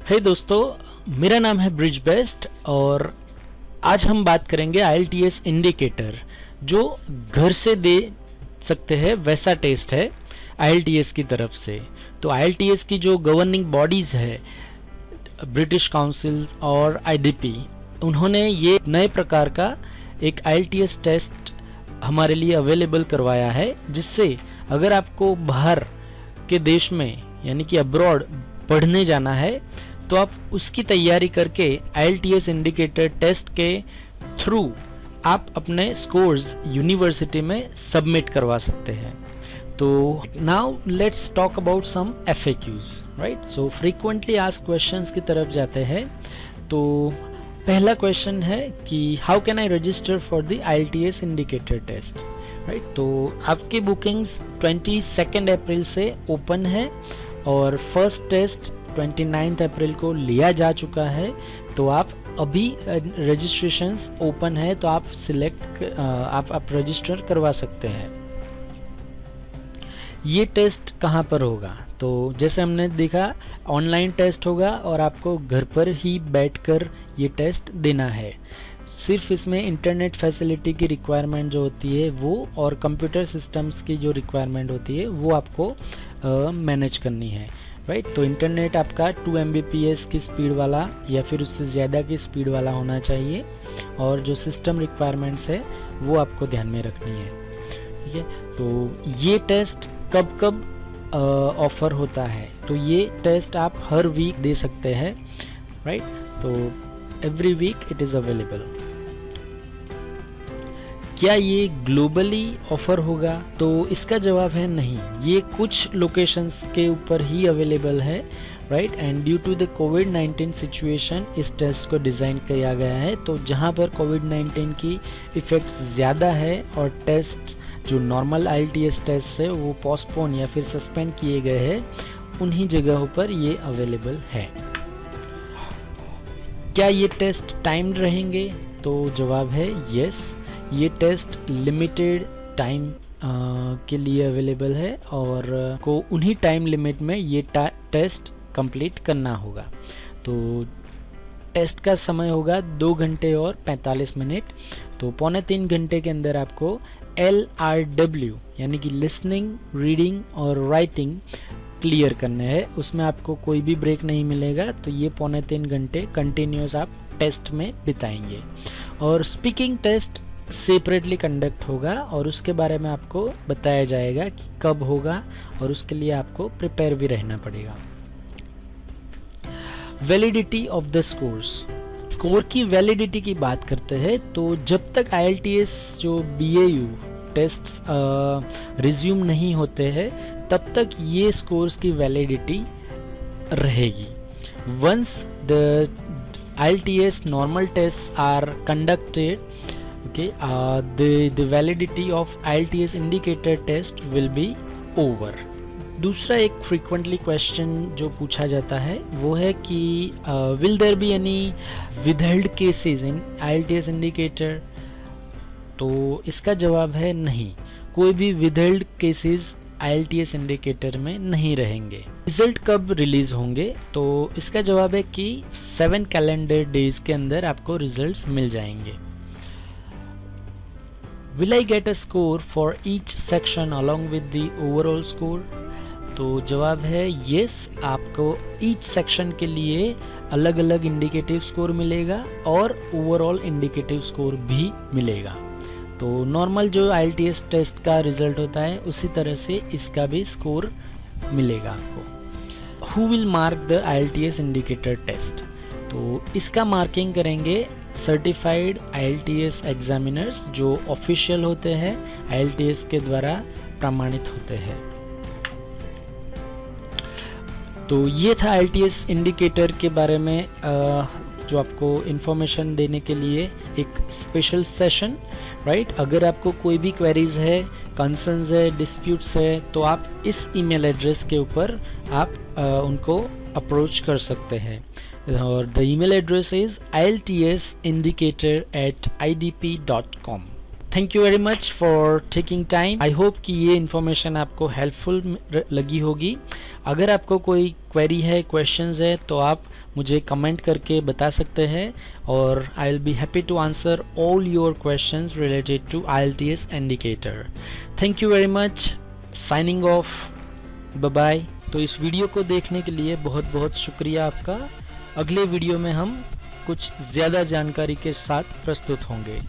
हे दोस्तों, मेरा नाम है ब्रिज बेस्ट और आज हम बात करेंगे IELTS इंडिकेटर जो घर से दे सकते हैं वैसा टेस्ट है IELTS की तरफ से। तो IELTS की जो गवर्निंग बॉडीज़ है, ब्रिटिश काउंसिल और IDP, उन्होंने ये नए प्रकार का एक IELTS टेस्ट हमारे लिए अवेलेबल करवाया है, जिससे अगर आपको बाहर के देश में यानी कि अब्रॉड पढ़ने जाना है तो आप उसकी तैयारी करके IELTS इंडिकेटर टेस्ट के थ्रू आप अपने स्कोर्स यूनिवर्सिटी में सबमिट करवा सकते हैं। तो now let's talk about some FAQs, right. So frequently asked questions की तरफ जाते हैं। तो पहला क्वेश्चन है कि how can I register for the IELTS indicator test, right. तो आपकी बुकिंग्स 22 अप्रैल से ओपन है और फर्स्ट टेस्ट 29 अप्रैल को लिया जा चुका है। तो आप अभी रजिस्ट्रेशंस ओपन है, तो आप सिलेक्ट आप रजिस्टर करवा सकते हैं। ये टेस्ट कहाँ पर होगा? तो जैसे हमने देखा, ऑनलाइन टेस्ट होगा और आपको घर पर ही बैठकर ये टेस्ट देना है। सिर्फ इसमें इंटरनेट फैसिलिटी की रिक्वायरमेंट जो होती है वो, और कंप्यूटर सिस्टम्स की जो रिक्वायरमेंट होती है वो आपको मैनेज करनी है, राइट। तो इंटरनेट आपका 2 Mbps की स्पीड वाला या फिर उससे ज़्यादा की स्पीड वाला होना चाहिए, और जो सिस्टम रिक्वायरमेंट्स है वो आपको ध्यान में रखनी है, ठीक है। तो ये टेस्ट कब कब ऑफ़र होता है? तो ये टेस्ट आप हर वीक दे सकते हैं, राइट। तो every week it is available. क्या ये ग्लोबली ऑफ़र होगा? तो इसका जवाब है नहीं, ये कुछ लोकेशंस के ऊपर ही अवेलेबल है, right. And due to the कोविड-19 सिचुएशन इस टेस्ट को डिज़ाइन किया गया है। तो जहाँ पर कोविड-19 की इफ़ेक्ट्स ज़्यादा है और टेस्ट जो नॉर्मल IELTS टेस्ट है वो पोस्टपोन या फिर सस्पेंड किए गए हैं, उन्हीं जगहों पर ये अवेलेबल है। क्या ये टेस्ट टाइम्ड रहेंगे? तो जवाब है यस, ये टेस्ट लिमिटेड टाइम के लिए अवेलेबल है और को उन्हीं टाइम लिमिट में ये टेस्ट कंप्लीट करना होगा। तो टेस्ट का समय होगा 2 घंटे और 45 मिनट। तो 2.25 घंटे के अंदर आपको LRW यानी कि लिसनिंग, रीडिंग और राइटिंग क्लियर करने हैं। उसमें आपको कोई भी ब्रेक नहीं मिलेगा। तो ये 2.25 घंटे कंटिन्यूस आप टेस्ट में बिताएंगे। और स्पीकिंग टेस्ट सेपरेटली कंडक्ट होगा और उसके बारे में आपको बताया जाएगा कि कब होगा, और उसके लिए आपको प्रिपेयर भी रहना पड़ेगा। Validity of the scores, score की वैलिडिटी की बात करते हैं। तो जब तक IELTS जो BAU टेस्ट रिज्यूम नहीं होते हैं तब तक ये स्कोर्स की वैलिडिटी रहेगी। Once the IELTS normal tests are conducted, okay, the validity of IELTS indicator test will be over. दूसरा एक frequently question जो पूछा जाता है वो है कि will there be any withheld cases in IELTS indicator? तो इसका जवाब है नहीं, कोई भी withheld cases IELTS इंडिकेटर में नहीं रहेंगे। रिजल्ट कब रिलीज होंगे? तो इसका जवाब है कि 7 कैलेंडर डेज के अंदर आपको रिजल्ट्स मिल जाएंगे। Will I get a score for each section along with the overall score? तो जवाब है यस, आपको ईच सेक्शन के लिए अलग अलग इंडिकेटिव स्कोर मिलेगा और ओवरऑल इंडिकेटिव स्कोर भी मिलेगा। तो नॉर्मल जो IELTS टेस्ट का रिजल्ट होता है उसी तरह से इसका भी स्कोर मिलेगा आपको। Who will mark the IELTS indicator test? तो इसका मार्किंग करेंगे सर्टिफाइड IELTS एग्जामिनर्स जो ऑफिशियल होते हैं, IELTS के द्वारा प्रमाणित होते हैं। तो ये था IELTS इंडिकेटर के बारे में जो आपको इन्फॉर्मेशन देने के लिए एक स्पेशल सेशन, राइट। अगर आपको कोई भी क्वेरीज है, कंसर्न्स है, डिस्प्यूट्स है, तो आप इस ईमेल एड्रेस के ऊपर आप उनको अप्रोच कर सकते हैं। और the email address is iltsindicator@idp.com। Thank you very much for taking time. I hope कि ये इन्फॉर्मेशन आपको हेल्पफुल लगी होगी। अगर आपको कोई क्वेरी है, क्वेश्चंस है, तो आप मुझे कमेंट करके बता सकते हैं और I will be happy to answer all your questions related to IELTS indicator. Thank you very much, signing off, bye bye. तो इस वीडियो को देखने के लिए बहुत बहुत शुक्रिया आपका। अगले वीडियो में हम कुछ ज़्यादा जानकारी के साथ प्रस्तुत होंगे।